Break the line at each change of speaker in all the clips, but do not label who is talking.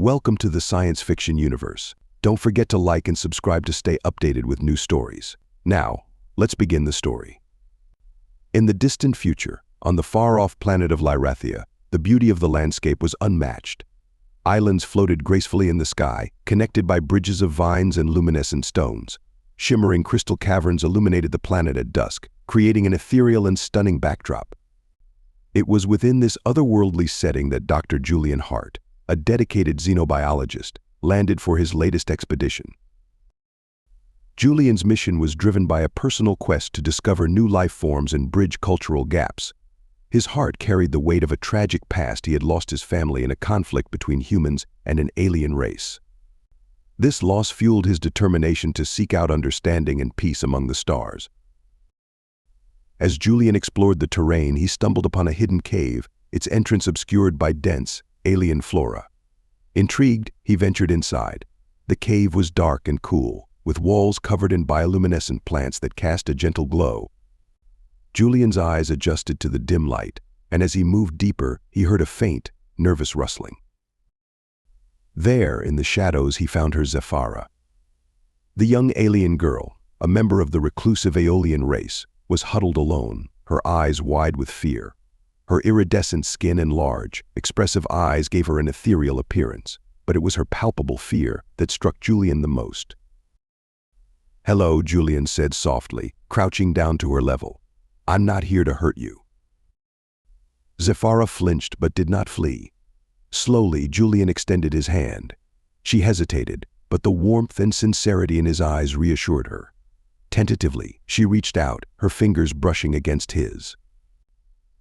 Welcome to the science fiction universe. Don't forget to like and subscribe to stay updated with new stories. Now, let's begin the story. In the distant future, on the far-off planet of Lyrathia, the beauty of the landscape was unmatched. Islands floated gracefully in the sky, connected by bridges of vines and luminescent stones. Shimmering crystal caverns illuminated the planet at dusk, creating an ethereal and stunning backdrop. It was within this otherworldly setting that Dr. Julian Hart, a dedicated xenobiologist, landed for his latest expedition. Julian's mission was driven by a personal quest to discover new life forms and bridge cultural gaps. His heart carried the weight of a tragic past. He had lost his family in a conflict between humans and an alien race. This loss fueled his determination to seek out understanding and peace among the stars. As Julian explored the terrain, he stumbled upon a hidden cave, its entrance obscured by dense, alien flora. Intrigued, he ventured inside. The cave was dark and cool, with walls covered in bioluminescent plants that cast a gentle glow. Julian's eyes adjusted to the dim light, and as he moved deeper, he heard a faint, nervous rustling. There, in the shadows, he found her Zephyra. The young alien girl, a member of the reclusive Aeolian race, was huddled alone, her eyes wide with fear. Her iridescent skin and large, expressive eyes gave her an ethereal appearance, but it was her palpable fear that struck Julian the most. "Hello," Julian said softly, crouching down to her level. "I'm not here to hurt you." Zephyra flinched but did not flee. Slowly, Julian extended his hand. She hesitated, but the warmth and sincerity in his eyes reassured her. Tentatively, she reached out, her fingers brushing against his.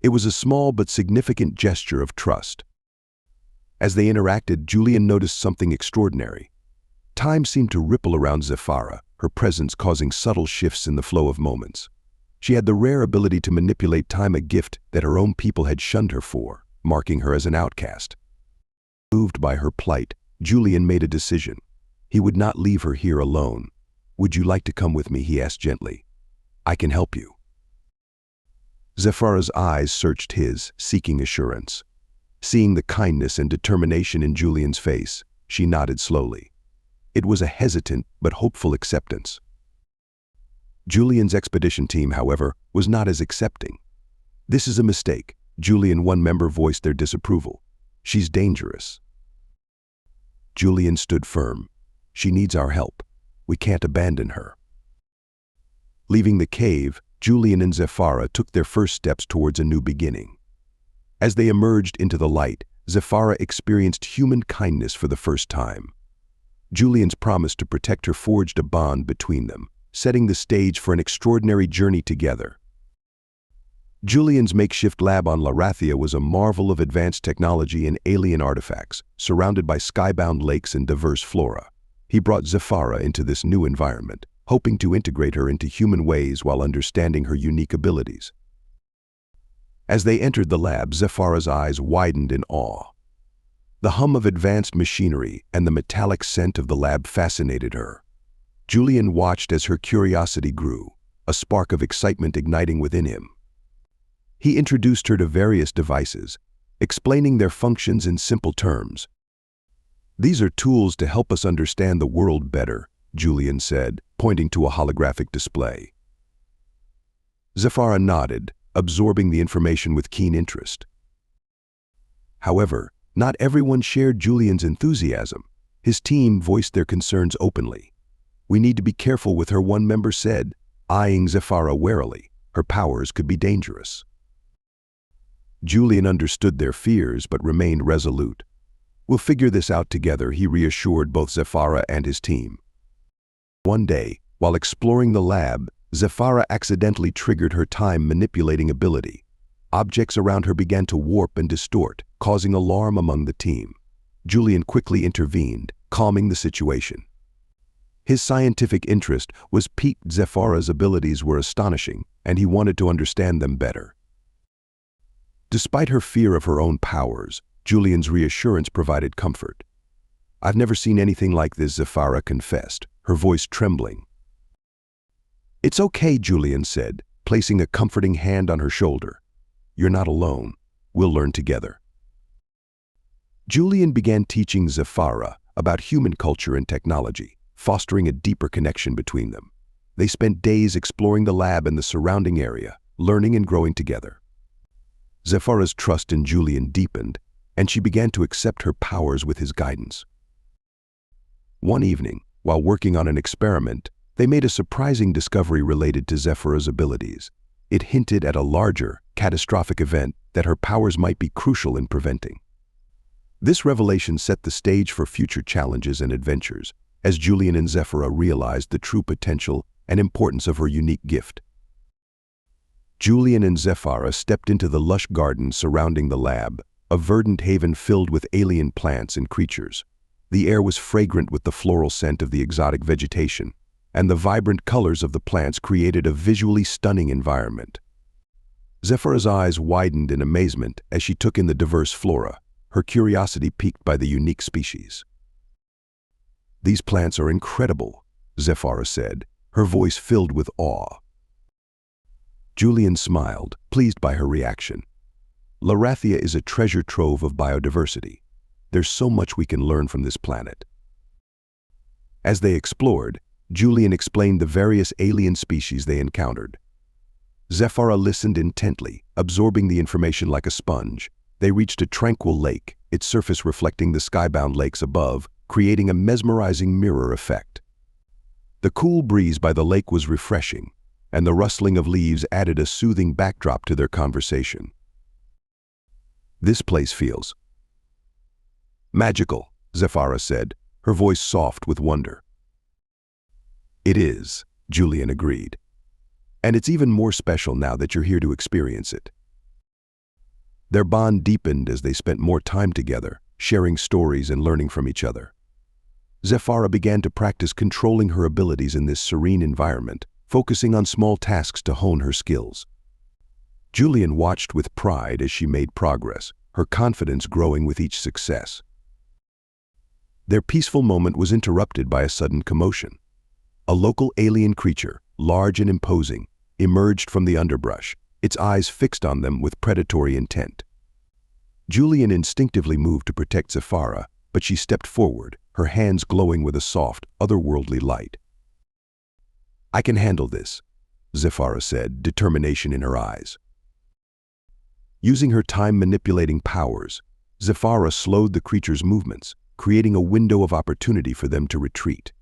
It was a small but significant gesture of trust. As they interacted, Julian noticed something extraordinary. Time seemed to ripple around Zephyra, her presence causing subtle shifts in the flow of moments. She had the rare ability to manipulate time, a gift that her own people had shunned her for, marking her as an outcast. Moved by her plight, Julian made a decision. He would not leave her here alone. "Would you like to come with me?" he asked gently. "I can help you." Zephyra's eyes searched his, seeking assurance. Seeing the kindness and determination in Julian's face, she nodded slowly. It was a hesitant but hopeful acceptance. Julian's expedition team, however, was not as accepting. "This is a mistake," Julian, one member, voiced their disapproval. "She's dangerous." Julian stood firm. "She needs our help. We can't abandon her." Leaving the cave, Julian and Zephyra took their first steps towards a new beginning. As they emerged into the light, Zephyra experienced human kindness for the first time. Julian's promise to protect her forged a bond between them, setting the stage for an extraordinary journey together. Julian's makeshift lab on Lyrathia was a marvel of advanced technology and alien artifacts, surrounded by skybound lakes and diverse flora. He brought Zephyra into this new environment, hoping to integrate her into human ways while understanding her unique abilities. As they entered the lab, Zephyra's eyes widened in awe. The hum of advanced machinery and the metallic scent of the lab fascinated her. Julian watched as her curiosity grew, a spark of excitement igniting within him. He introduced her to various devices, explaining their functions in simple terms. "These are tools to help us understand the world better," Julian said, pointing to a holographic display. Zephyra nodded, absorbing the information with keen interest. However, not everyone shared Julian's enthusiasm. His team voiced their concerns openly. "We need to be careful with her," one member said, eyeing Zephyra warily. "Her powers could be dangerous." Julian understood their fears but remained resolute. "We'll figure this out together," he reassured both Zephyra and his team. One day, while exploring the lab, Zephyra accidentally triggered her time-manipulating ability. Objects around her began to warp and distort, causing alarm among the team. Julian quickly intervened, calming the situation. His scientific interest was piqued. Zephyra's abilities were astonishing, and he wanted to understand them better. Despite her fear of her own powers, Julian's reassurance provided comfort. "I've never seen anything like this," Zephyra confessed, her voice trembling. "It's okay," Julian said, placing a comforting hand on her shoulder. "You're not alone. We'll learn together." Julian began teaching Zephyra about human culture and technology, fostering a deeper connection between them. They spent days exploring the lab and the surrounding area, learning and growing together. Zephyra's trust in Julian deepened, and she began to accept her powers with his guidance. One evening, while working on an experiment, they made a surprising discovery related to Zephyra's abilities. It hinted at a larger, catastrophic event that her powers might be crucial in preventing. This revelation set the stage for future challenges and adventures, as Julian and Zephyra realized the true potential and importance of her unique gift. Julian and Zephyra stepped into the lush garden surrounding the lab, a verdant haven filled with alien plants and creatures. The air was fragrant with the floral scent of the exotic vegetation, and the vibrant colors of the plants created a visually stunning environment. Zephyra's eyes widened in amazement as she took in the diverse flora, her curiosity piqued by the unique species. "These plants are incredible," Zephyra said, her voice filled with awe. Julian smiled, pleased by her reaction. Lyrathia is a treasure trove of biodiversity. There's so much we can learn from this planet. As they explored, Julian explained the various alien species they encountered. Zephyra listened intently, absorbing the information like a sponge. They reached a tranquil lake, its surface reflecting the skybound lakes above, creating a mesmerizing mirror effect. The cool breeze by the lake was refreshing, and the rustling of leaves added a soothing backdrop to their conversation. "This place feels magical," Zephyra said, her voice soft with wonder. "It is," Julian agreed. "And it's even more special now that you're here to experience it." Their bond deepened as they spent more time together, sharing stories and learning from each other. Zephyra began to practice controlling her abilities in this serene environment, focusing on small tasks to hone her skills. Julian watched with pride as she made progress, her confidence growing with each success. Their peaceful moment was interrupted by a sudden commotion. A local alien creature, large and imposing, emerged from the underbrush, its eyes fixed on them with predatory intent. Julian instinctively moved to protect Zephyra, but she stepped forward, her hands glowing with a soft, otherworldly light. "I can handle this," Zephyra said, determination in her eyes. Using her time-manipulating powers, Zephyra slowed the creature's movements, creating a window of opportunity for them to retreat.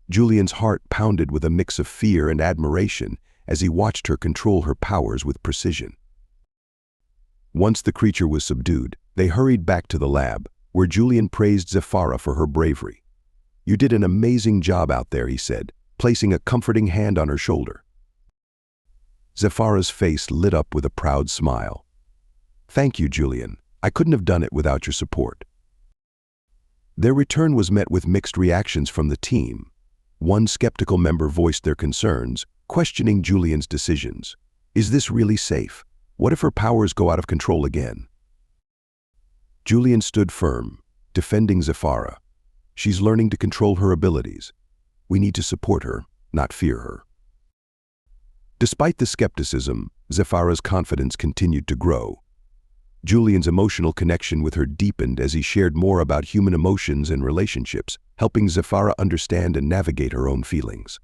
Julian's heart pounded with a mix of fear and admiration as he watched her control her powers with precision. Once the creature was subdued, they hurried back to the lab, where Julian praised Zephyra for her bravery. "You did an amazing job out there," he said, placing a comforting hand on her shoulder. Zephyra's face lit up with a proud smile. "Thank you, Julian. I couldn't have done it without your support." Their return was met with mixed reactions from the team. One skeptical member voiced their concerns, questioning Julian's decisions. "Is this really safe? What if her powers go out of control again?" Julian stood firm, defending Zephyra. "She's learning to control her abilities. We need to support her, not fear her." Despite the skepticism, Zephyra's confidence continued to grow. Julian's emotional connection with her deepened as he shared more about human emotions and relationships, helping Zephyra understand and navigate her own feelings.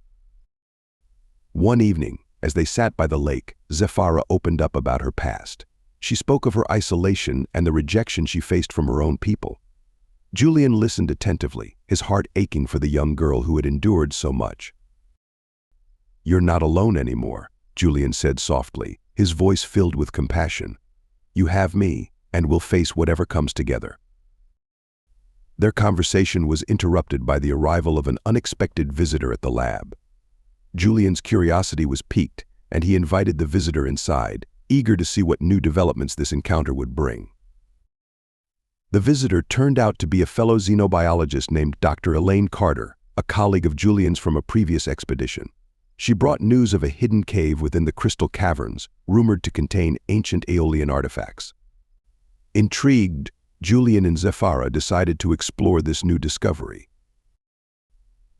One evening, as they sat by the lake, Zephyra opened up about her past. She spoke of her isolation and the rejection she faced from her own people. Julian listened attentively, his heart aching for the young girl who had endured so much. "You're not alone anymore," Julian said softly, his voice filled with compassion. "You have me, and we'll face whatever comes together." Their conversation was interrupted by the arrival of an unexpected visitor at the lab. Julian's curiosity was piqued, and he invited the visitor inside, eager to see what new developments this encounter would bring. The visitor turned out to be a fellow xenobiologist named Dr. Elaine Carter, a colleague of Julian's from a previous expedition. She brought news of a hidden cave within the crystal caverns, rumored to contain ancient Aeolian artifacts. Intrigued, Julian and Zephyra decided to explore this new discovery.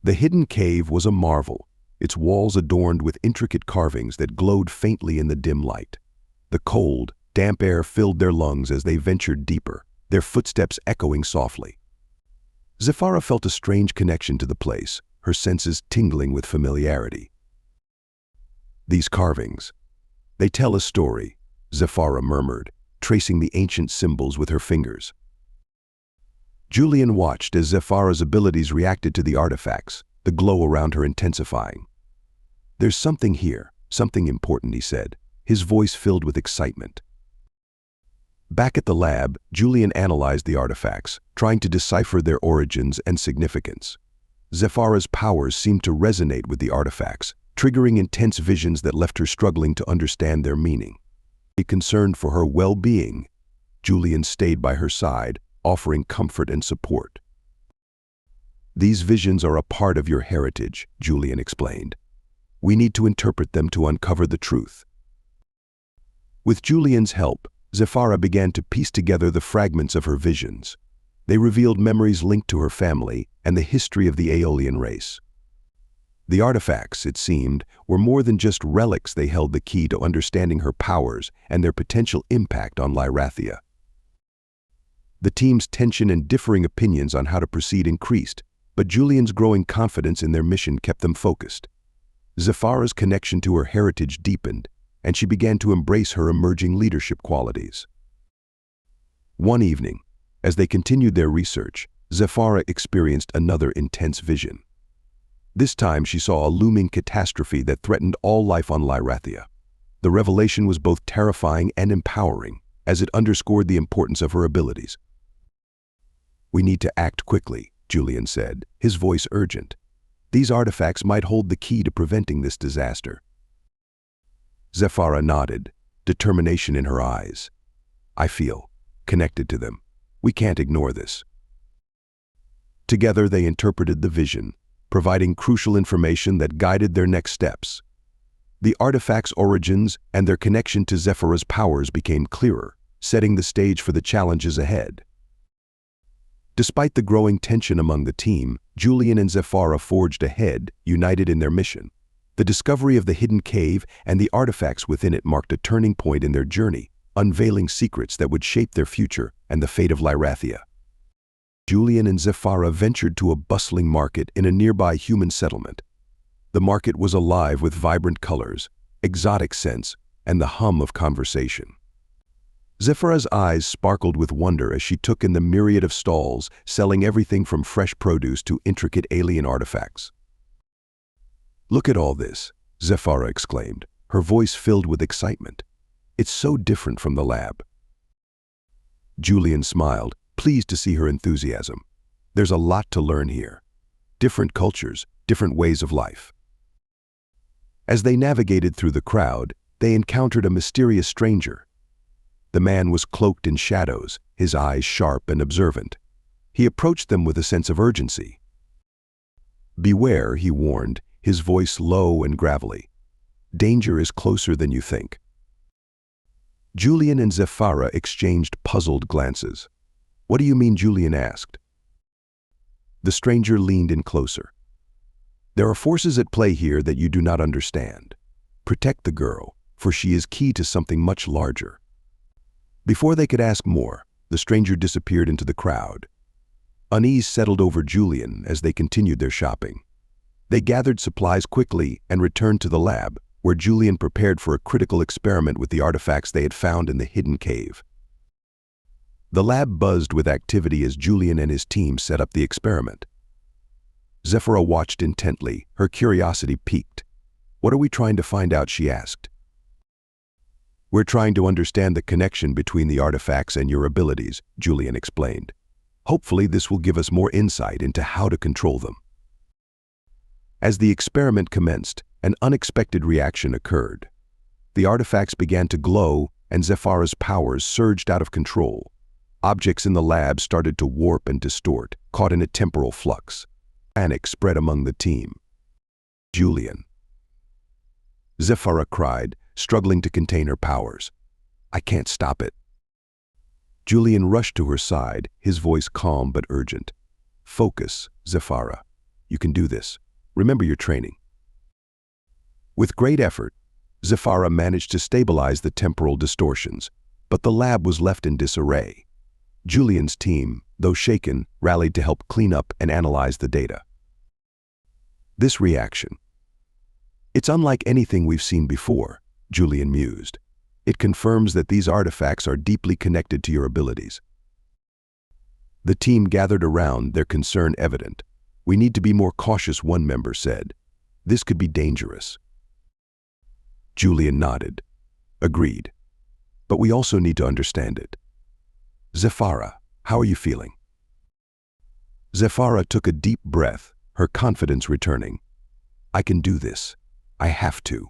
The hidden cave was a marvel, its walls adorned with intricate carvings that glowed faintly in the dim light. The cold, damp air filled their lungs as they ventured deeper, their footsteps echoing softly. Zephyra felt a strange connection to the place, her senses tingling with familiarity. These carvings, they tell a story, Zephyra murmured, tracing the ancient symbols with her fingers. Julian watched as Zephyra's abilities reacted to the artifacts, the glow around her intensifying. "There's something here, something important," he said, his voice filled with excitement. Back at the lab, Julian analyzed the artifacts, trying to decipher their origins and significance. Zephyra's powers seemed to resonate with the artifacts, triggering intense visions that left her struggling to understand their meaning. Concerned for her well-being, Julian stayed by her side, offering comfort and support. "These visions are a part of your heritage," Julian explained. "We need to interpret them to uncover the truth." With Julian's help, Zephyra began to piece together the fragments of her visions. They revealed memories linked to her family and the history of the Aeolian race. The artifacts, it seemed, were more than just relics. They held the key to understanding her powers and their potential impact on Lyrathia. The team's tension and differing opinions on how to proceed increased, but Julian's growing confidence in their mission kept them focused. Zephyra's connection to her heritage deepened, and she began to embrace her emerging leadership qualities. One evening, as they continued their research, Zephyra experienced another intense vision. This time she saw a looming catastrophe that threatened all life on Lyrathia. The revelation was both terrifying and empowering, as it underscored the importance of her abilities. "We need to act quickly," Julian said, his voice urgent. "These artifacts might hold the key to preventing this disaster." Zephyra nodded, determination in her eyes. "I feel connected to them. We can't ignore this." Together they interpreted the vision, providing crucial information that guided their next steps. The artifacts' origins and their connection to Zephyra's powers became clearer, setting the stage for the challenges ahead. Despite the growing tension among the team, Julian and Zephyra forged ahead, united in their mission. The discovery of the hidden cave and the artifacts within it marked a turning point in their journey, unveiling secrets that would shape their future and the fate of Lyrathia. Julian and Zephyra ventured to a bustling market in a nearby human settlement. The market was alive with vibrant colors, exotic scents, and the hum of conversation. Zephyra's eyes sparkled with wonder as she took in the myriad of stalls, selling everything from fresh produce to intricate alien artifacts. "Look at all this," Zephyra exclaimed, her voice filled with excitement. "It's so different from the lab." Julian smiled, pleased to see her enthusiasm. "There's a lot to learn here. Different cultures, different ways of life." As they navigated through the crowd, they encountered a mysterious stranger. The man was cloaked in shadows, his eyes sharp and observant. He approached them with a sense of urgency. "Beware," he warned, his voice low and gravelly. "Danger is closer than you think." Julian and Zephyra exchanged puzzled glances. "What do you mean?" Julian asked. The stranger leaned in closer. "There are forces at play here that you do not understand. Protect the girl, for she is key to something much larger." Before they could ask more, the stranger disappeared into the crowd. Unease settled over Julian as they continued their shopping. They gathered supplies quickly and returned to the lab, where Julian prepared for a critical experiment with the artifacts they had found in the hidden cave. The lab buzzed with activity as Julian and his team set up the experiment. Zephyra watched intently, her curiosity piqued. "What are we trying to find out?" she asked. "We're trying to understand the connection between the artifacts and your abilities," Julian explained. "Hopefully this will give us more insight into how to control them." As the experiment commenced, an unexpected reaction occurred. The artifacts began to glow, and Zephyra's powers surged out of control. Objects in the lab started to warp and distort, caught in a temporal flux. Panic spread among the team. "Julian!" Zephyra cried, struggling to contain her powers. "I can't stop it." Julian rushed to her side, his voice calm but urgent. "Focus, Zephyra. You can do this. Remember your training." With great effort, Zephyra managed to stabilize the temporal distortions, but the lab was left in disarray. Julian's team, though shaken, rallied to help clean up and analyze the data. This reaction. It's unlike anything we've seen before, Julian mused. It confirms that these artifacts are deeply connected to your abilities. The team gathered around, their concern evident. We need to be more cautious, one member said. This could be dangerous. Julian nodded. Agreed. But we also need to understand it. Zephyra, how are you feeling? Zephyra took a deep breath, her confidence returning. I can do this. I have to.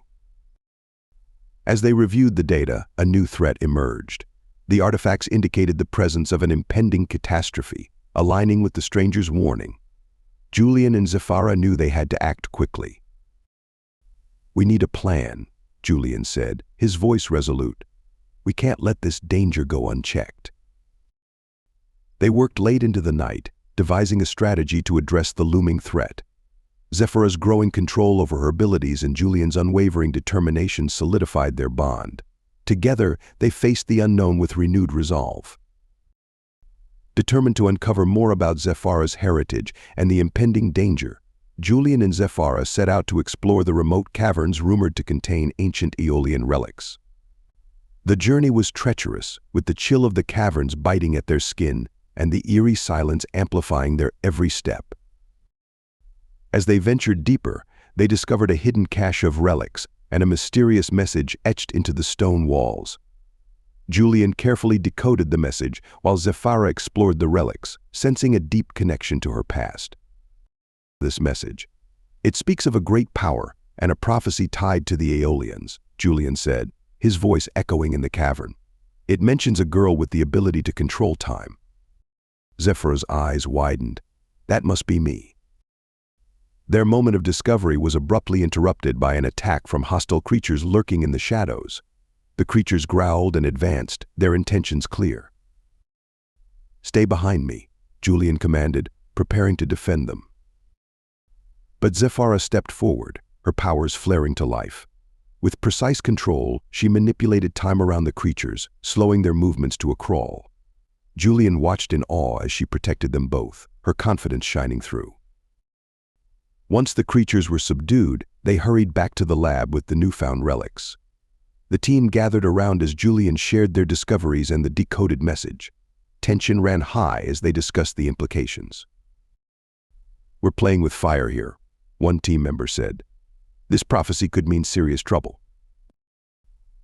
As they reviewed the data, a new threat emerged. The artifacts indicated the presence of an impending catastrophe, aligning with the stranger's warning. Julian and Zephyra knew they had to act quickly. We need a plan, Julian said, his voice resolute. We can't let this danger go unchecked. They worked late into the night, devising a strategy to address the looming threat. Zephyra's growing control over her abilities and Julian's unwavering determination solidified their bond. Together, they faced the unknown with renewed resolve. Determined to uncover more about Zephyra's heritage and the impending danger, Julian and Zephyra set out to explore the remote caverns rumored to contain ancient Aeolian relics. The journey was treacherous, with the chill of the caverns biting at their skin and the eerie silence amplifying their every step. As they ventured deeper, they discovered a hidden cache of relics and a mysterious message etched into the stone walls. Julian carefully decoded the message while Zephyra explored the relics, sensing a deep connection to her past. This message. It speaks of a great power and a prophecy tied to the Aeolians, Julian said, his voice echoing in the cavern. It mentions a girl with the ability to control time. Zephyra's eyes widened. That must be me. Their moment of discovery was abruptly interrupted by an attack from hostile creatures lurking in the shadows. The creatures growled and advanced, their intentions clear. Stay behind me, Julian commanded, preparing to defend them. But Zephyra stepped forward, her powers flaring to life. With precise control, she manipulated time around the creatures, slowing their movements to a crawl. Julian watched in awe as she protected them both, her confidence shining through. Once the creatures were subdued, they hurried back to the lab with the newfound relics. The team gathered around as Julian shared their discoveries and the decoded message. Tension ran high as they discussed the implications. We're playing with fire here, one team member said. This prophecy could mean serious trouble.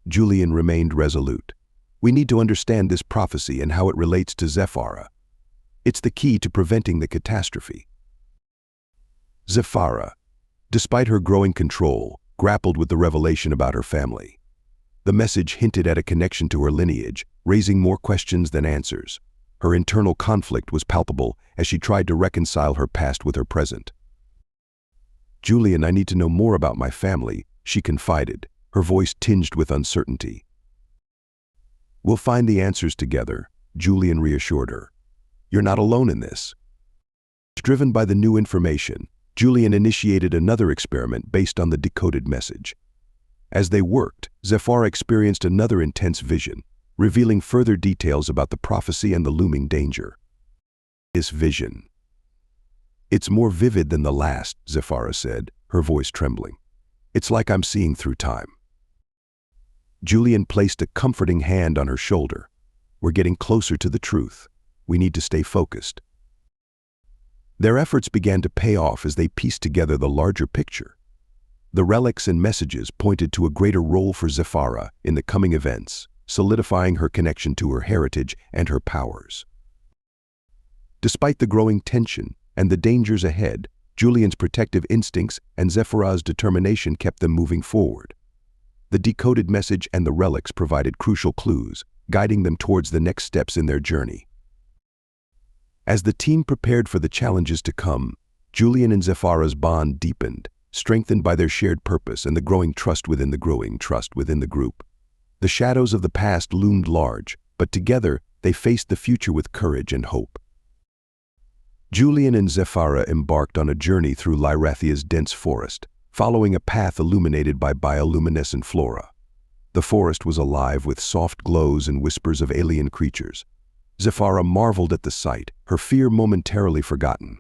Julian remained resolute. We need to understand this prophecy and how it relates to Zephyra. It's the key to preventing the catastrophe. Zephyra, despite her growing control, grappled with the revelation about her family. The message hinted at a connection to her lineage, raising more questions than answers. Her internal conflict was palpable as she tried to reconcile her past with her present. Julian, I need to know more about my family, she confided, her voice tinged with uncertainty. We'll find the answers together, Julian reassured her. You're not alone in this. Driven by the new information, Julian initiated another experiment based on the decoded message. As they worked, Zephyra experienced another intense vision, revealing further details about the prophecy and the looming danger. This vision. It's more vivid than the last, Zephyra said, her voice trembling. It's like I'm seeing through time. Julian placed a comforting hand on her shoulder. We're getting closer to the truth. We need to stay focused. Their efforts began to pay off as they pieced together the larger picture. The relics and messages pointed to a greater role for Zephyra in the coming events, solidifying her connection to her heritage and her powers. Despite the growing tension and the dangers ahead, Julian's protective instincts and Zephyra's determination kept them moving forward. The decoded message and the relics provided crucial clues, guiding them towards the next steps in their journey. As the team prepared for the challenges to come, Julian and Zephyra's bond deepened, strengthened by their shared purpose and the growing trust within the group. The shadows of the past loomed large, but together they faced the future with courage and hope. Julian and Zephyra embarked on a journey through Lyrathia's dense forest, following a path illuminated by bioluminescent flora. The forest was alive with soft glows and whispers of alien creatures. Zephyra marveled at the sight, her fear momentarily forgotten.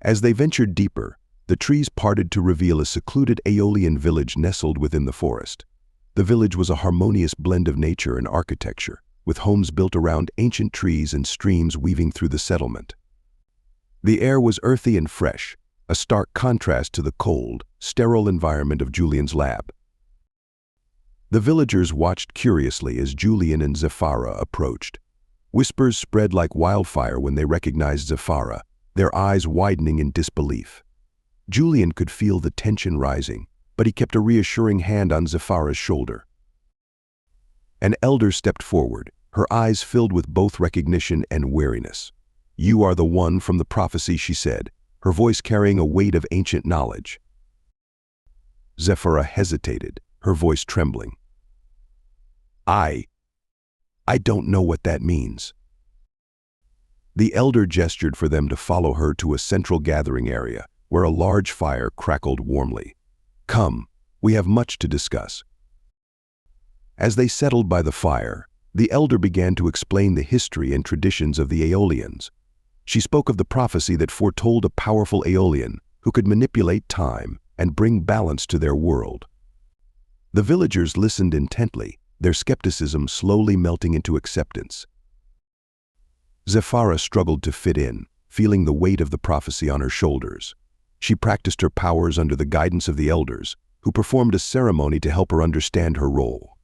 As they ventured deeper, the trees parted to reveal a secluded Aeolian village nestled within the forest. The village was a harmonious blend of nature and architecture, with homes built around ancient trees and streams weaving through the settlement. The air was earthy and fresh, a stark contrast to the cold, sterile environment of Julian's lab. The villagers watched curiously as Julian and Zephyra approached. Whispers spread like wildfire when they recognized Zephyra, their eyes widening in disbelief. Julian could feel the tension rising, but he kept a reassuring hand on Zephyra's shoulder. An elder stepped forward, her eyes filled with both recognition and wariness. "You are the one from the prophecy," she said, her voice carrying a weight of ancient knowledge. Zephyra hesitated, her voice trembling. I don't know what that means." The elder gestured for them to follow her to a central gathering area, where a large fire crackled warmly. "Come, we have much to discuss." As they settled by the fire, the elder began to explain the history and traditions of the Aeolians. She spoke of the prophecy that foretold a powerful Aeolian who could manipulate time and bring balance to their world. The villagers listened intently, their skepticism slowly melting into acceptance. Zephyra struggled to fit in, feeling the weight of the prophecy on her shoulders. She practiced her powers under the guidance of the elders, who performed a ceremony to help her understand her role.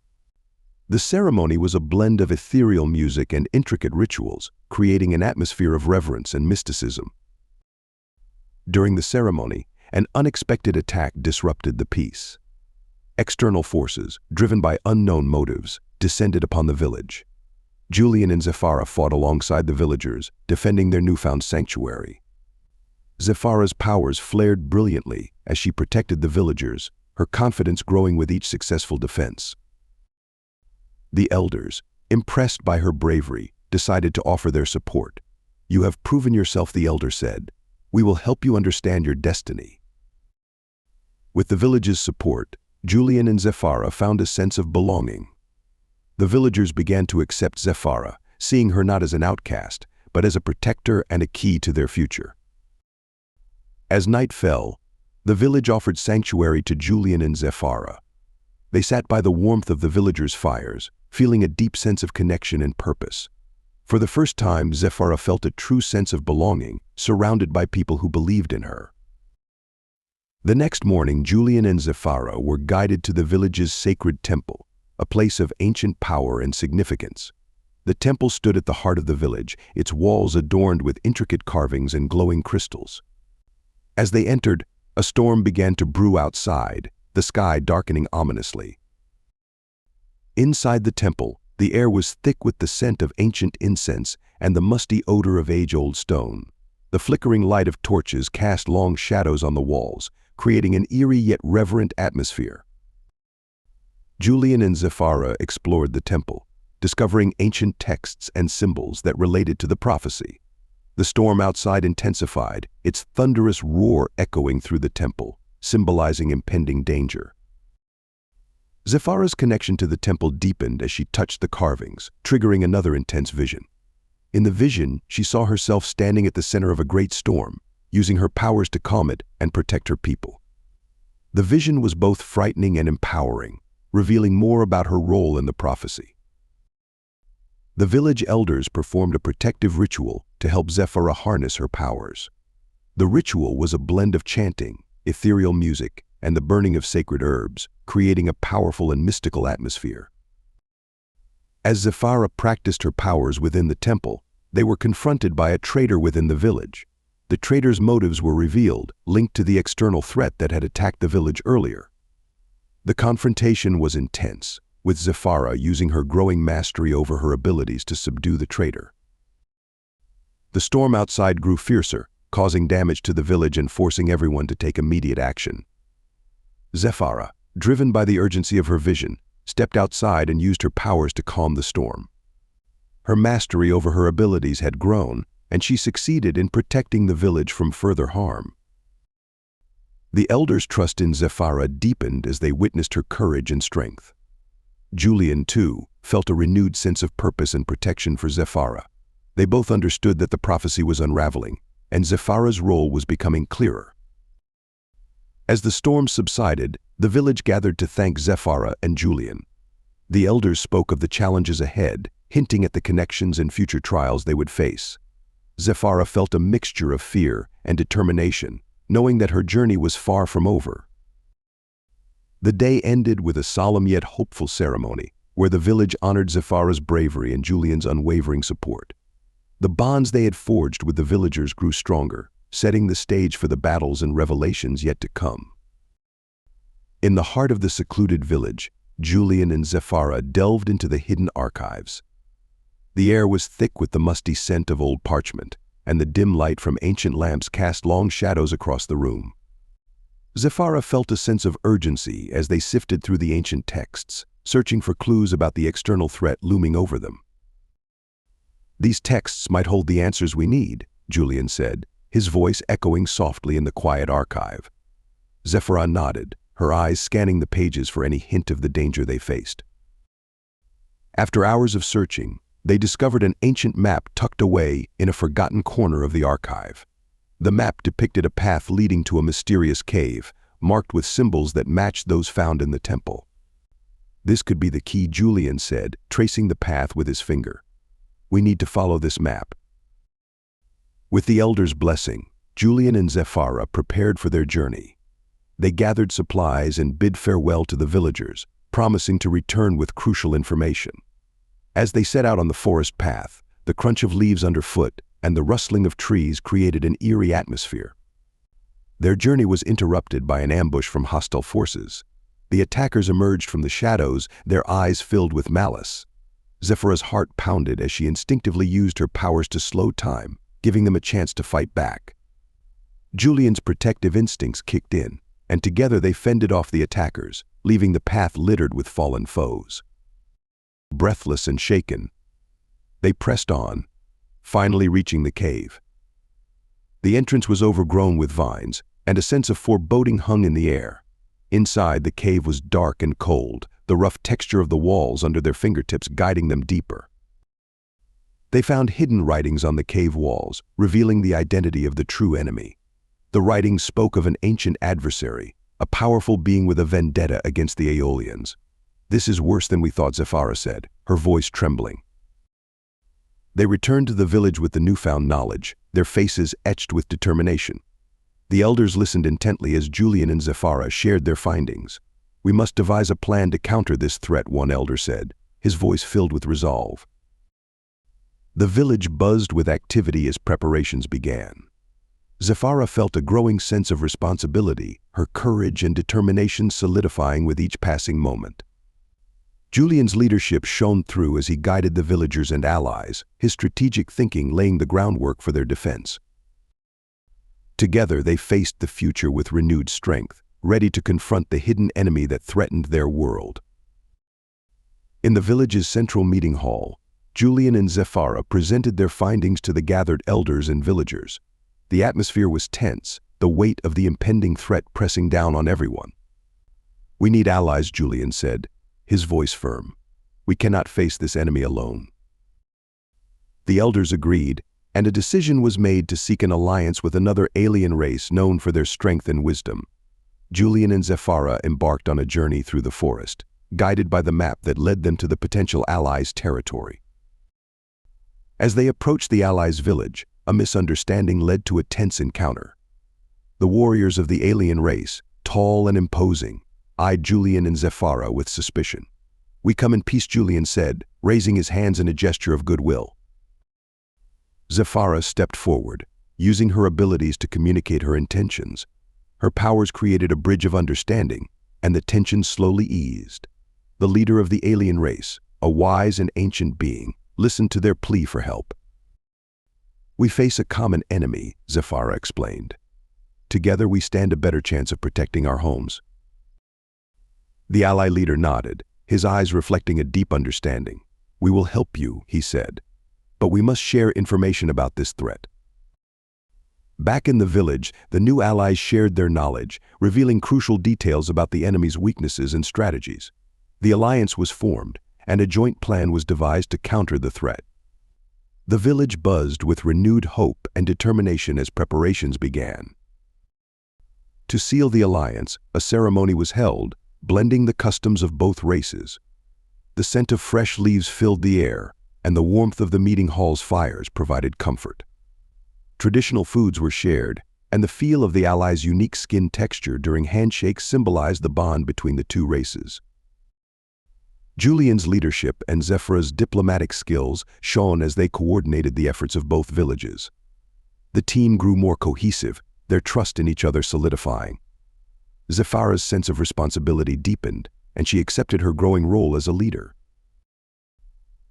The ceremony was a blend of ethereal music and intricate rituals, creating an atmosphere of reverence and mysticism. During the ceremony, an unexpected attack disrupted the peace. External forces, driven by unknown motives, descended upon the village. Julian and Zephyra fought alongside the villagers, defending their newfound sanctuary. Zephyra's powers flared brilliantly as she protected the villagers, her confidence growing with each successful defense. The elders, impressed by her bravery, decided to offer their support. "You have proven yourself," the elder said. "We will help you understand your destiny." With the village's support, Julian and Zephyra found a sense of belonging. The villagers began to accept Zephyra, seeing her not as an outcast, but as a protector and a key to their future. As night fell, the village offered sanctuary to Julian and Zephyra. They sat by the warmth of the villagers' fires, feeling a deep sense of connection and purpose. For the first time, Zephyra felt a true sense of belonging, surrounded by people who believed in her. The next morning, Julian and Zephyra were guided to the village's sacred temple, a place of ancient power and significance. The temple stood at the heart of the village, its walls adorned with intricate carvings and glowing crystals. As they entered, a storm began to brew outside, the sky darkening ominously. Inside the temple, the air was thick with the scent of ancient incense and the musty odor of age-old stone. The flickering light of torches cast long shadows on the walls, creating an eerie yet reverent atmosphere. Julian and Zephyra explored the temple, discovering ancient texts and symbols that related to the prophecy. The storm outside intensified, its thunderous roar echoing through the temple, symbolizing impending danger. Zephyra's connection to the temple deepened as she touched the carvings, triggering another intense vision. In the vision, she saw herself standing at the center of a great storm, using her powers to calm it and protect her people. The vision was both frightening and empowering, revealing more about her role in the prophecy. The village elders performed a protective ritual to help Zephyra harness her powers. The ritual was a blend of chanting, ethereal music, and the burning of sacred herbs, creating a powerful and mystical atmosphere. As Zephyra practiced her powers within the temple, they were confronted by a traitor within the village. The traitor's motives were revealed, linked to the external threat that had attacked the village earlier. The confrontation was intense, with Zephyra using her growing mastery over her abilities to subdue the traitor. The storm outside grew fiercer, causing damage to the village and forcing everyone to take immediate action. Zephyra, driven by the urgency of her vision, stepped outside and used her powers to calm the storm. Her mastery over her abilities had grown, and she succeeded in protecting the village from further harm. The elders' trust in Zephyra deepened as they witnessed her courage and strength. Julian, too, felt a renewed sense of purpose and protection for Zephyra. They both understood that the prophecy was unraveling, and Zephyra's role was becoming clearer. As the storm subsided, the village gathered to thank Zephyra and Julian. The elders spoke of the challenges ahead, hinting at the connections and future trials they would face. Zephyra felt a mixture of fear and determination, knowing that her journey was far from over. The day ended with a solemn yet hopeful ceremony, where the village honored Zephyra's bravery and Julian's unwavering support. The bonds they had forged with the villagers grew stronger, setting the stage for the battles and revelations yet to come. In the heart of the secluded village, Julian and Zephyra delved into the hidden archives. The air was thick with the musty scent of old parchment, and the dim light from ancient lamps cast long shadows across the room. Zephyra felt a sense of urgency as they sifted through the ancient texts, searching for clues about the external threat looming over them. "These texts might hold the answers we need," Julian said, his voice echoing softly in the quiet archive. Zephyra nodded, her eyes scanning the pages for any hint of the danger they faced. After hours of searching, they discovered an ancient map tucked away in a forgotten corner of the archive. The map depicted a path leading to a mysterious cave, marked with symbols that matched those found in the temple. "This could be the key," Julian said, tracing the path with his finger. "We need to follow this map." With the elders' blessing, Julian and Zephyra prepared for their journey. They gathered supplies and bid farewell to the villagers, promising to return with crucial information. As they set out on the forest path, the crunch of leaves underfoot and the rustling of trees created an eerie atmosphere. Their journey was interrupted by an ambush from hostile forces. The attackers emerged from the shadows, their eyes filled with malice. Zephyra's heart pounded as she instinctively used her powers to slow time, giving them a chance to fight back. Julian's protective instincts kicked in, and together they fended off the attackers, leaving the path littered with fallen foes. Breathless and shaken, they pressed on, finally reaching the cave. The entrance was overgrown with vines, and a sense of foreboding hung in the air. Inside, the cave was dark and cold, the rough texture of the walls under their fingertips guiding them deeper. They found hidden writings on the cave walls, revealing the identity of the true enemy. The writings spoke of an ancient adversary, a powerful being with a vendetta against the Aeolians. "This is worse than we thought," Zephyra said, her voice trembling. They returned to the village with the newfound knowledge, their faces etched with determination. The elders listened intently as Julian and Zephyra shared their findings. "We must devise a plan to counter this threat," one elder said, his voice filled with resolve. The village buzzed with activity as preparations began. Zephyra felt a growing sense of responsibility, her courage and determination solidifying with each passing moment. Julian's leadership shone through as he guided the villagers and allies, his strategic thinking laying the groundwork for their defense. Together, they faced the future with renewed strength, ready to confront the hidden enemy that threatened their world. In the village's central meeting hall, Julian and Zephyra presented their findings to the gathered elders and villagers. The atmosphere was tense, the weight of the impending threat pressing down on everyone. "We need allies," Julian said, his voice firm. "We cannot face this enemy alone." The elders agreed, and a decision was made to seek an alliance with another alien race known for their strength and wisdom. Julian and Zephyra embarked on a journey through the forest, guided by the map that led them to the potential allies' territory. As they approached the allies' village, a misunderstanding led to a tense encounter. The warriors of the alien race, tall and imposing, eyed Julian and Zephyra with suspicion. "We come in peace," Julian said, raising his hands in a gesture of goodwill. Zephyra stepped forward, using her abilities to communicate her intentions. Her powers created a bridge of understanding, and the tension slowly eased. The leader of the alien race, a wise and ancient being, listened to their plea for help. "We face a common enemy," Zephyra explained. "Together we stand a better chance of protecting our homes." The ally leader nodded, his eyes reflecting a deep understanding. "We will help you," he said, "but we must share information about this threat." Back in the village, the new allies shared their knowledge, revealing crucial details about the enemy's weaknesses and strategies. The alliance was formed, and a joint plan was devised to counter the threat. The village buzzed with renewed hope and determination as preparations began. To seal the alliance, a ceremony was held, blending the customs of both races. The scent of fresh leaves filled the air, and the warmth of the meeting hall's fires provided comfort. Traditional foods were shared, and the feel of the allies' unique skin texture during handshakes symbolized the bond between the two races. Julian's leadership and Zephyr's diplomatic skills shone as they coordinated the efforts of both villages. The team grew more cohesive, their trust in each other solidifying. Zephyr's sense of responsibility deepened, and she accepted her growing role as a leader.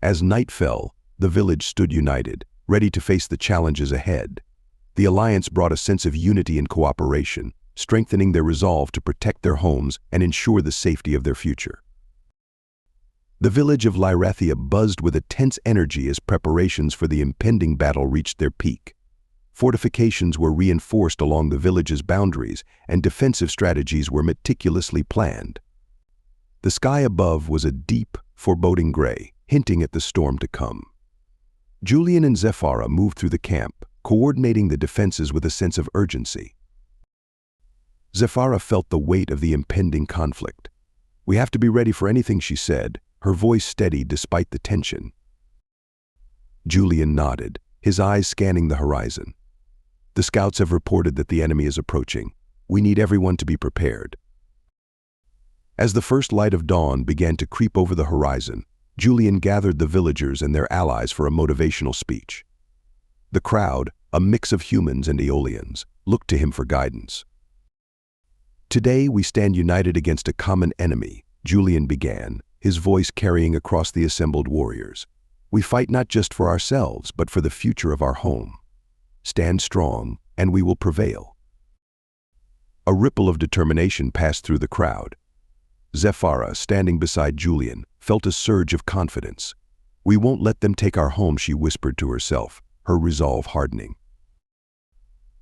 As night fell, the village stood united, ready to face the challenges ahead. The alliance brought a sense of unity and cooperation, strengthening their resolve to protect their homes and ensure the safety of their future. The village of Lyrathia buzzed with a tense energy as preparations for the impending battle reached their peak. Fortifications were reinforced along the village's boundaries, and defensive strategies were meticulously planned. The sky above was a deep, foreboding gray, hinting at the storm to come. Julian and Zephyra moved through the camp, coordinating the defenses with a sense of urgency. Zephyra felt the weight of the impending conflict. "We have to be ready for anything," she said, her voice steady despite the tension. Julian nodded, his eyes scanning the horizon. "The scouts have reported that the enemy is approaching. We need everyone to be prepared." As the first light of dawn began to creep over the horizon, Julian gathered the villagers and their allies for a motivational speech. The crowd, a mix of humans and Aeolians, looked to him for guidance. "Today we stand united against a common enemy," Julian began, his voice carrying across the assembled warriors. "We fight not just for ourselves, but for the future of our home. Stand strong, and we will prevail." A ripple of determination passed through the crowd. Zephyra, standing beside Julian, felt a surge of confidence. "We won't let them take our home," she whispered to herself, her resolve hardening.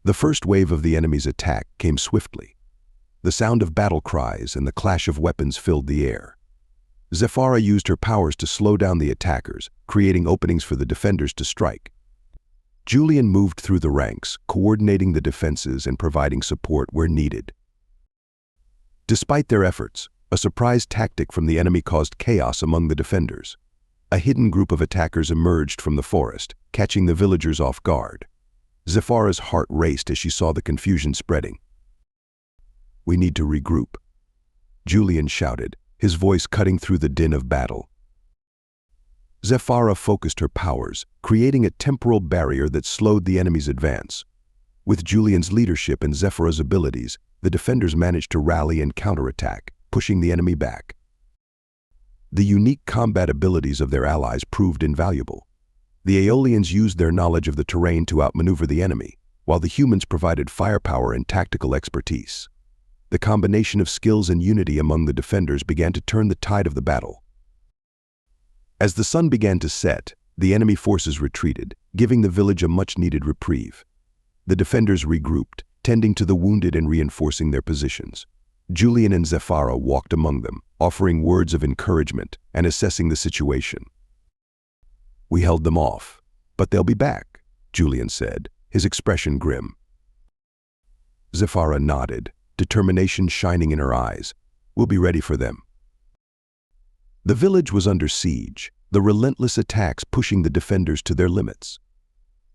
The first wave of the enemy's attack came swiftly. The sound of battle cries and the clash of weapons filled the air. Zephyra used her powers to slow down the attackers, creating openings for the defenders to strike. Julian moved through the ranks, coordinating the defenses and providing support where needed. Despite their efforts, a surprise tactic from the enemy caused chaos among the defenders. A hidden group of attackers emerged from the forest, catching the villagers off guard. Zephyra's heart raced as she saw the confusion spreading. "We need to regroup," Julian shouted, his voice cutting through the din of battle. Zephyra focused her powers, creating a temporal barrier that slowed the enemy's advance. With Julian's leadership and Zephyra's abilities, the defenders managed to rally and counterattack, pushing the enemy back. The unique combat abilities of their allies proved invaluable. The Aeolians used their knowledge of the terrain to outmaneuver the enemy, while the humans provided firepower and tactical expertise. The combination of skills and unity among the defenders began to turn the tide of the battle. As the sun began to set, the enemy forces retreated, giving the village a much-needed reprieve. The defenders regrouped, tending to the wounded and reinforcing their positions. Julian and Zephyra walked among them, offering words of encouragement and assessing the situation. "We held them off, but they'll be back," Julian said, his expression grim. Zephyra nodded, determination shining in her eyes. "We'll be ready for them." The village was under siege, the relentless attacks pushing the defenders to their limits.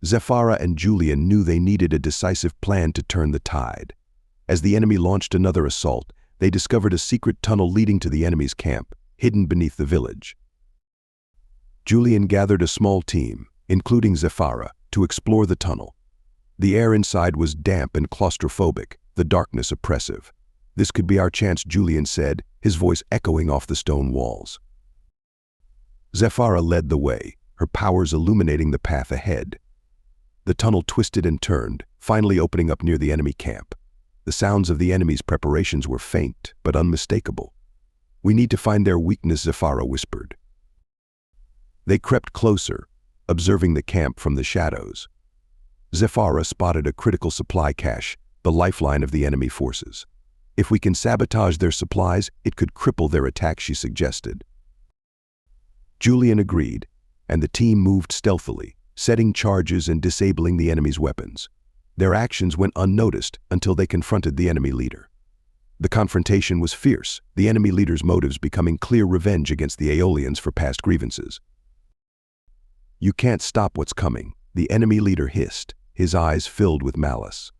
Zephyra and Julian knew they needed a decisive plan to turn the tide. As the enemy launched another assault, they discovered a secret tunnel leading to the enemy's camp, hidden beneath the village. Julian gathered a small team, including Zephyra, to explore the tunnel. The air inside was damp and claustrophobic, the darkness oppressive. "This could be our chance," Julian said, his voice echoing off the stone walls. Zephyra led the way, her powers illuminating the path ahead. The tunnel twisted and turned, finally opening up near the enemy camp. The sounds of the enemy's preparations were faint, but unmistakable. "We need to find their weakness," Zephyra whispered. They crept closer, observing the camp from the shadows. Zephyra spotted a critical supply cache, the lifeline of the enemy forces. If we can sabotage their supplies, it could cripple their attack, she suggested. Julian agreed, and the team moved stealthily, setting charges and disabling the enemy's weapons. Their actions went unnoticed until they confronted the enemy leader. The confrontation was fierce, the enemy leader's motives becoming clear revenge against the Aeolians for past grievances. "You can't stop what's coming," the enemy leader hissed, his eyes filled with malice.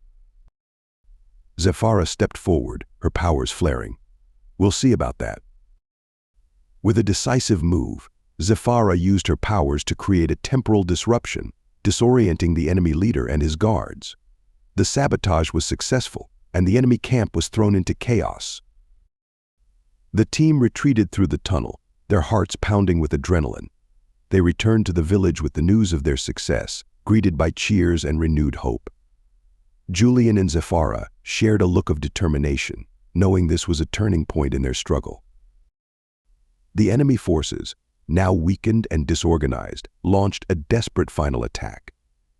Zephyra stepped forward, her powers flaring. "We'll see about that." With a decisive move, Zephyra used her powers to create a temporal disruption, disorienting the enemy leader and his guards. The sabotage was successful, and the enemy camp was thrown into chaos. The team retreated through the tunnel, their hearts pounding with adrenaline. They returned to the village with the news of their success, greeted by cheers and renewed hope. Julian and Zephyra shared a look of determination, knowing this was a turning point in their struggle. The enemy forces, now weakened and disorganized, launched a desperate final attack.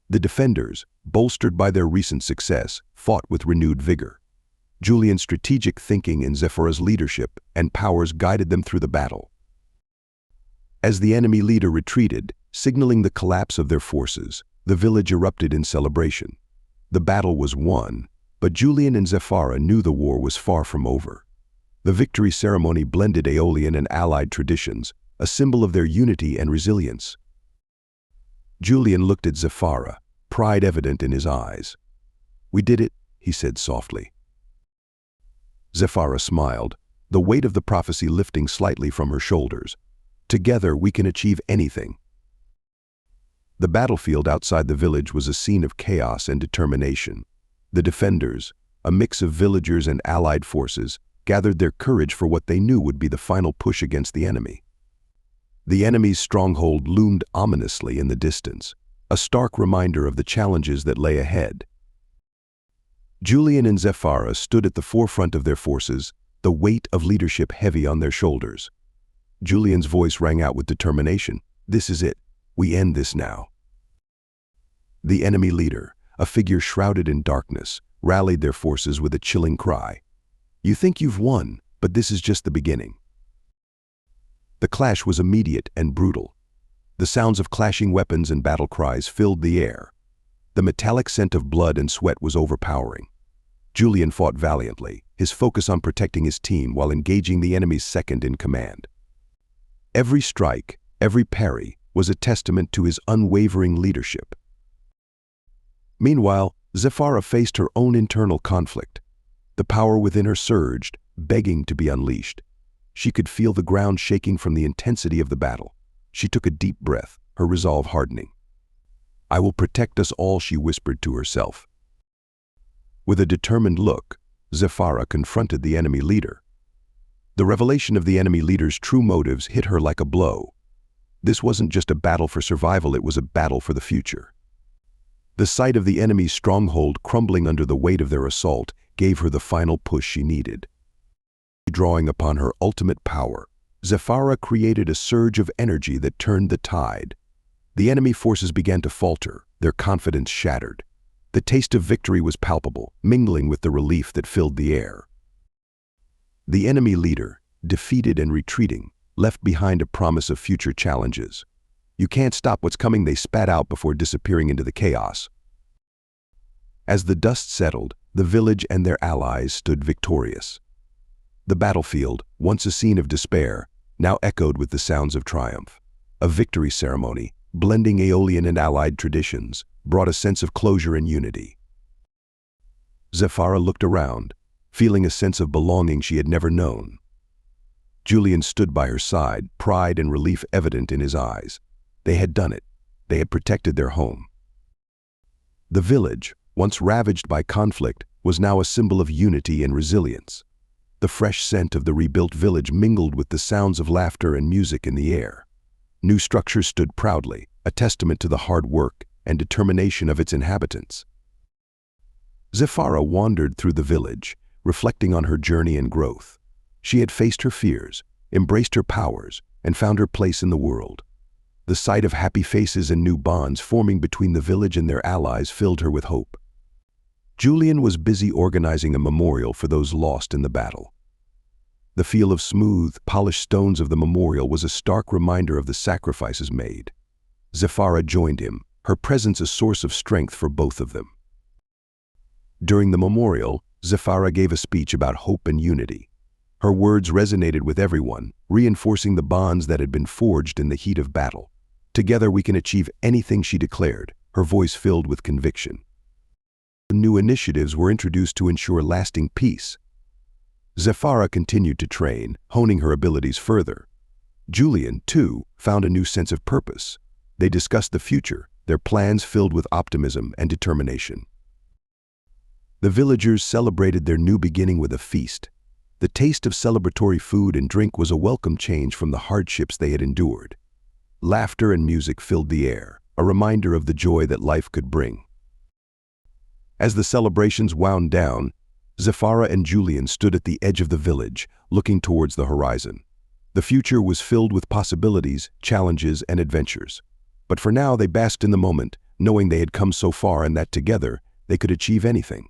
The defenders, bolstered by their recent success, fought with renewed vigor. Julian's strategic thinking and Zephyra's leadership and powers guided them through the battle. As the enemy leader retreated, signaling the collapse of their forces, the village erupted in celebration. The battle was won, but Julian and Zephyra knew the war was far from over. The victory ceremony blended Aeolian and allied traditions, a symbol of their unity and resilience. Julian looked at Zephyra, pride evident in his eyes. "We did it," he said softly. Zephyra smiled, the weight of the prophecy lifting slightly from her shoulders. "Together we can achieve anything." The battlefield outside the village was a scene of chaos and determination. The defenders, a mix of villagers and allied forces, gathered their courage for what they knew would be the final push against the enemy. The enemy's stronghold loomed ominously in the distance, a stark reminder of the challenges that lay ahead. Julian and Zephyra stood at the forefront of their forces, the weight of leadership heavy on their shoulders. Julian's voice rang out with determination. "This is it. We end this now." The enemy leader, a figure shrouded in darkness, rallied their forces with a chilling cry. "You think you've won, but this is just the beginning." The clash was immediate and brutal. The sounds of clashing weapons and battle cries filled the air. The metallic scent of blood and sweat was overpowering. Julian fought valiantly, his focus on protecting his team while engaging the enemy's second in command. Every strike, every parry, was a testament to his unwavering leadership. Meanwhile, Zephyra faced her own internal conflict. The power within her surged, begging to be unleashed. She could feel the ground shaking from the intensity of the battle. She took a deep breath, her resolve hardening. "I will protect us all," she whispered to herself. With a determined look, Zephyra confronted the enemy leader. The revelation of the enemy leader's true motives hit her like a blow. This wasn't just a battle for survival, it was a battle for the future. The sight of the enemy's stronghold crumbling under the weight of their assault gave her the final push she needed. Drawing upon her ultimate power, Zephyra created a surge of energy that turned the tide. The enemy forces began to falter, their confidence shattered. The taste of victory was palpable, mingling with the relief that filled the air. The enemy leader, defeated and retreating, left behind a promise of future challenges. "You can't stop what's coming," they spat out before disappearing into the chaos. As the dust settled, the village and their allies stood victorious. The battlefield, once a scene of despair, now echoed with the sounds of triumph. A victory ceremony, blending Aeolian and allied traditions, brought a sense of closure and unity. Zephyra looked around, feeling a sense of belonging she had never known. Julian stood by her side, pride and relief evident in his eyes. They had done it. They had protected their home. The village, once ravaged by conflict, was now a symbol of unity and resilience. The fresh scent of the rebuilt village mingled with the sounds of laughter and music in the air. New structures stood proudly, a testament to the hard work and determination of its inhabitants. Zephyra wandered through the village, reflecting on her journey and growth. She had faced her fears, embraced her powers, and found her place in the world. The sight of happy faces and new bonds forming between the village and their allies filled her with hope. Julian was busy organizing a memorial for those lost in the battle. The feel of smooth, polished stones of the memorial was a stark reminder of the sacrifices made. Zephyra joined him, her presence a source of strength for both of them. During the memorial, Zephyra gave a speech about hope and unity. Her words resonated with everyone, reinforcing the bonds that had been forged in the heat of battle. Together we can achieve anything, she declared, her voice filled with conviction. New initiatives were introduced to ensure lasting peace. Zephyra continued to train, honing her abilities further. Julian, too, found a new sense of purpose. They discussed the future, their plans filled with optimism and determination. The villagers celebrated their new beginning with a feast. The taste of celebratory food and drink was a welcome change from the hardships they had endured. Laughter and music filled the air, a reminder of the joy that life could bring. As the celebrations wound down, Zephyra and Julian stood at the edge of the village, looking towards the horizon. The future was filled with possibilities, challenges, and adventures. But for now they basked in the moment, knowing they had come so far and that together they could achieve anything.